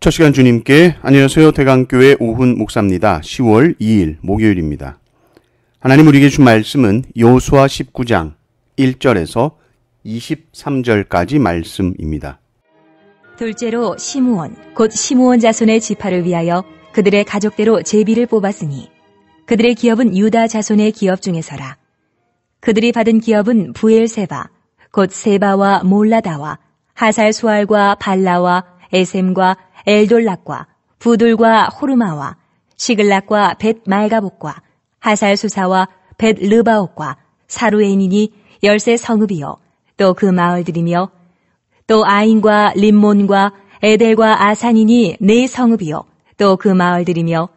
첫 시간 주님께 안녕하세요. 대강교회 오훈 목사입니다. 10월 2일 목요일입니다. 하나님 우리에게 준 말씀은 여호수아 19장 1절에서 23절까지 말씀입니다. 둘째로 시므온 곧 시므온 자손의 지파를 위하여 그들의 가족대로 제비를 뽑았으니 그들의 기업은 유다 자손의 기업 중에서라. 그들이 받은 기업은 부엘세바 곧 세바와 몰라다와 하살수알과 발라와 에셈과 엘돌락과 부둘과 호르마와 시글락과 벳 말가복과 하살수사와 벳 르바옥과 사루에인이니 13 성읍이요 또 그 마을들이며 또 아인과 림몬과 에델과 아산이니 4 성읍이요 또 그 마을들이며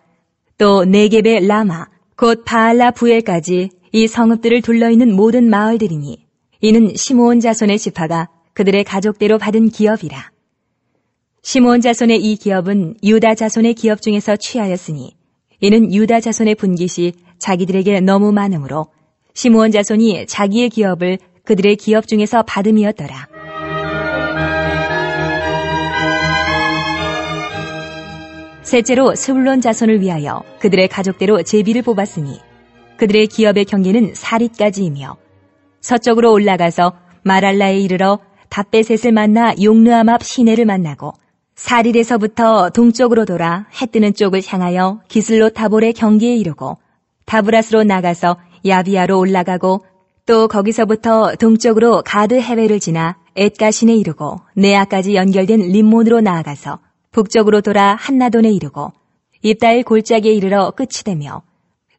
또 네겝의 라마 곧 바알라 부엘까지 이 성읍들을 둘러있는 모든 마을들이니 이는 시므온 자손의 지파가 그들의 가족대로 받은 기업이라. 시므온 자손의 이 기업은 유다 자손의 기업 중에서 취하였으니 이는 유다 자손의 분깃이 자기들에게 너무 많으므로 시므온 자손이 자기의 기업을 그들의 기업 중에서 받음이었더라. 셋째로 스불론 자손을 위하여 그들의 가족대로 제비를 뽑았으니 그들의 기업의 경계는 사릿까지이며 서쪽으로 올라가서 마랄라에 이르러 답베셋을 만나 용르암 앞 시내를 만나고 사릿에서부터 동쪽으로 돌아 해 뜨는 쪽을 향하여 기슬로 타볼의 경계에 이르고 다브라스로 나가서 야비아로 올라가고 또 거기서부터 동쪽으로 가드 헤웨를 지나 엣가신에 이르고 네아까지 연결된 림몬으로 나아가서 북쪽으로 돌아 한나돈에 이르고 입다엘 골짜기에 이르러 끝이 되며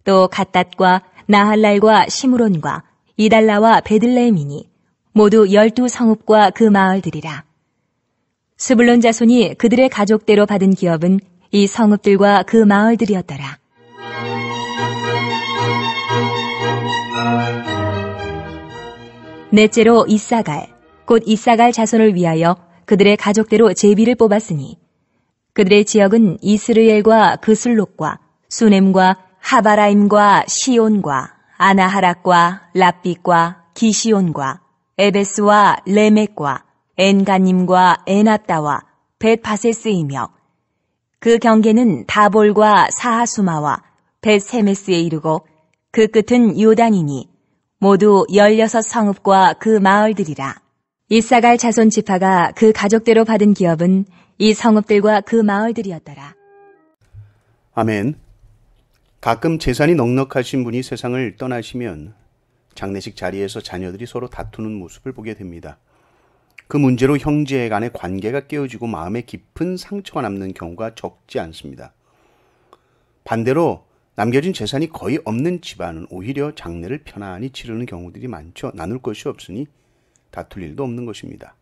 또 갓닷과 나할랄과 시므론과 이달라와 베들레헴이니 모두 12 성읍과 그 마을들이라. 스불론 자손이 그들의 가족대로 받은 기업은 이 성읍들과 그 마을들이었더라. 넷째로 이사갈 곧 이사갈 자손을 위하여 그들의 가족대로 제비를 뽑았으니 그들의 지역은 이스르엘과 그슬록과 수넴과 하바라임과 시온과 아나하락과 랍빗과 기시온과 에베스와 레멕과 엔가님과 에나따와 벳바세스이며 그 경계는 다볼과 사하수마와 벳세메스에 이르고 그 끝은 요단이니 모두 16 성읍과 그 마을들이라. 이사갈 자손 지파가 그 가족대로 받은 기업은 이 성읍들과 그 마을들이었더라. 아멘. 가끔 재산이 넉넉하신 분이 세상을 떠나시면 장례식 자리에서 자녀들이 서로 다투는 모습을 보게 됩니다. 그 문제로 형제 간의 관계가 깨어지고 마음에 깊은 상처가 남는 경우가 적지 않습니다. 반대로 남겨진 재산이 거의 없는 집안은 오히려 장례를 편안히 치르는 경우들이 많죠. 나눌 것이 없으니 다툴 일도 없는 것입니다.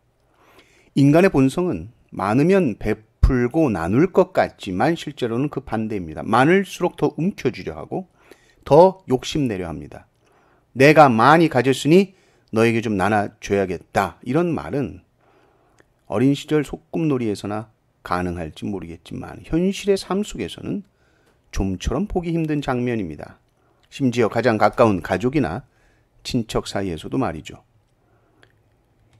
인간의 본성은 많으면 베풀고 나눌 것 같지만 실제로는 그 반대입니다. 많을수록 더 움켜쥐려 하고 더 욕심내려 합니다. 내가 많이 가졌으니 너에게 좀 나눠줘야겠다. 이런 말은 어린 시절 소꿉놀이에서나 가능할지 모르겠지만 현실의 삶 속에서는 좀처럼 보기 힘든 장면입니다. 심지어 가장 가까운 가족이나 친척 사이에서도 말이죠.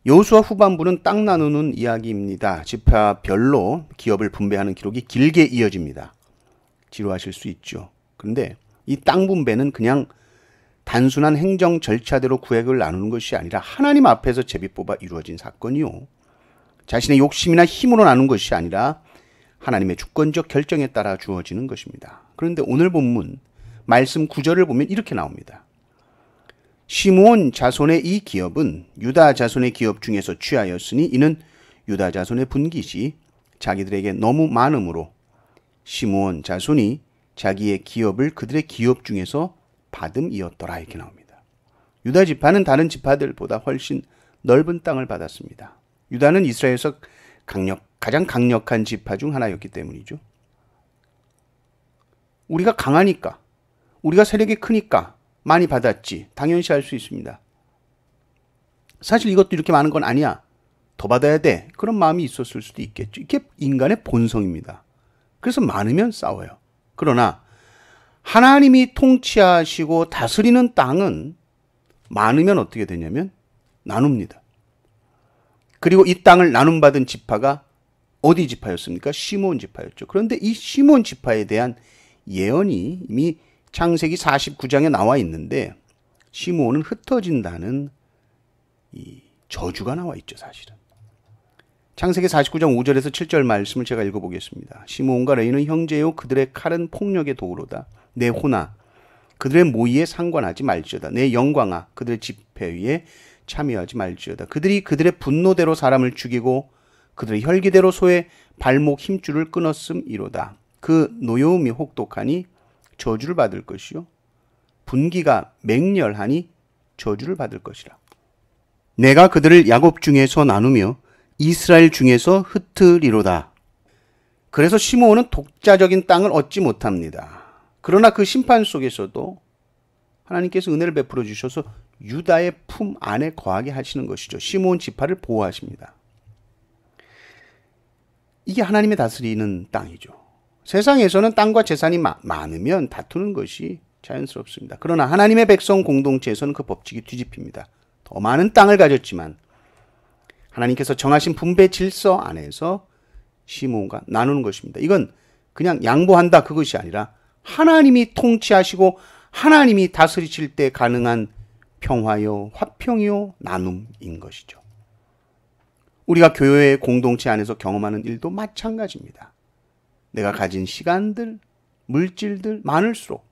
여호수아 후반부는 땅 나누는 이야기입니다. 지파별로 기업을 분배하는 기록이 길게 이어집니다. 지루하실 수 있죠. 그런데 이 땅 분배는 그냥 단순한 행정 절차대로 구획을 나누는 것이 아니라 하나님 앞에서 제비 뽑아 이루어진 사건이요. 자신의 욕심이나 힘으로 나눈 것이 아니라 하나님의 주권적 결정에 따라 주어지는 것입니다. 그런데 오늘 본문 말씀 9절을 보면 이렇게 나옵니다. 시므온 자손의 이 기업은 유다 자손의 기업 중에서 취하였으니 이는 유다 자손의 분깃이 자기들에게 너무 많으므로 시므온 자손이 자기의 기업을 그들의 기업 중에서 받음이었더라. 이렇게 나옵니다. 유다 지파는 다른 지파들보다 훨씬 넓은 땅을 받았습니다. 유다는 이스라엘에서 가장 강력한 지파 중 하나였기 때문이죠. 우리가 강하니까, 우리가 세력이 크니까 많이 받았지. 당연시 할 수 있습니다. 사실 이것도 이렇게 많은 건 아니야. 더 받아야 돼. 그런 마음이 있었을 수도 있겠죠. 이게 인간의 본성입니다. 그래서 많으면 싸워요. 그러나 하나님이 통치하시고 다스리는 땅은 많으면 어떻게 되냐면 나눕니다. 그리고 이 땅을 나눔받은 지파가 어디 지파였습니까? 시므온 지파였죠. 그런데 이 시므온 지파에 대한 예언이 이미 창세기 49장에 나와 있는데 시므온은 흩어진다는 이 저주가 나와 있죠, 사실은. 창세기 49장 5절에서 7절 말씀을 제가 읽어보겠습니다. 시므온과 레위는 형제요, 그들의 칼은 폭력의 도구로다. 내 호나 그들의 모의에 상관하지 말지어다. 내 영광아 그들의 집회위에 참여하지 말지어다. 그들이 그들의 분노대로 사람을 죽이고 그들의 혈기대로 소의 발목 힘줄을 끊었음이로다. 그 노여움이 혹독하니 저주를 받을 것이요 분기가 맹렬하니 저주를 받을 것이라. 내가 그들을 야곱 중에서 나누며 이스라엘 중에서 흩으리로다. 그래서 시므온은 독자적인 땅을 얻지 못합니다. 그러나 그 심판 속에서도 하나님께서 은혜를 베풀어 주셔서 유다의 품 안에 거하게 하시는 것이죠. 시므온 지파를 보호하십니다. 이게 하나님의 다스리는 땅이죠. 세상에서는 땅과 재산이 많으면 다투는 것이 자연스럽습니다. 그러나 하나님의 백성 공동체에서는 그 법칙이 뒤집힙니다. 더 많은 땅을 가졌지만 하나님께서 정하신 분배 질서 안에서 시므온과 나누는 것입니다. 이건 그냥 양보한다 그것이 아니라 하나님이 통치하시고 하나님이 다스리실 때 가능한 평화요, 화평이요, 나눔인 것이죠. 우리가 교회의 공동체 안에서 경험하는 일도 마찬가지입니다. 내가 가진 시간들, 물질들 많을수록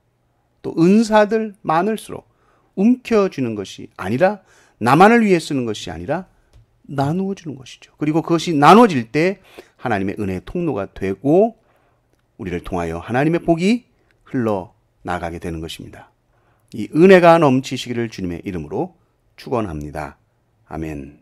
또 은사들 많을수록 움켜쥐는 것이 아니라 나만을 위해 쓰는 것이 아니라 나누어 주는 것이죠. 그리고 그것이 나눠질 때 하나님의 은혜의 통로가 되고 우리를 통하여 하나님의 복이 흘러나가게 되는 것입니다. 이 은혜가 넘치시기를 주님의 이름으로 축원합니다. 아멘.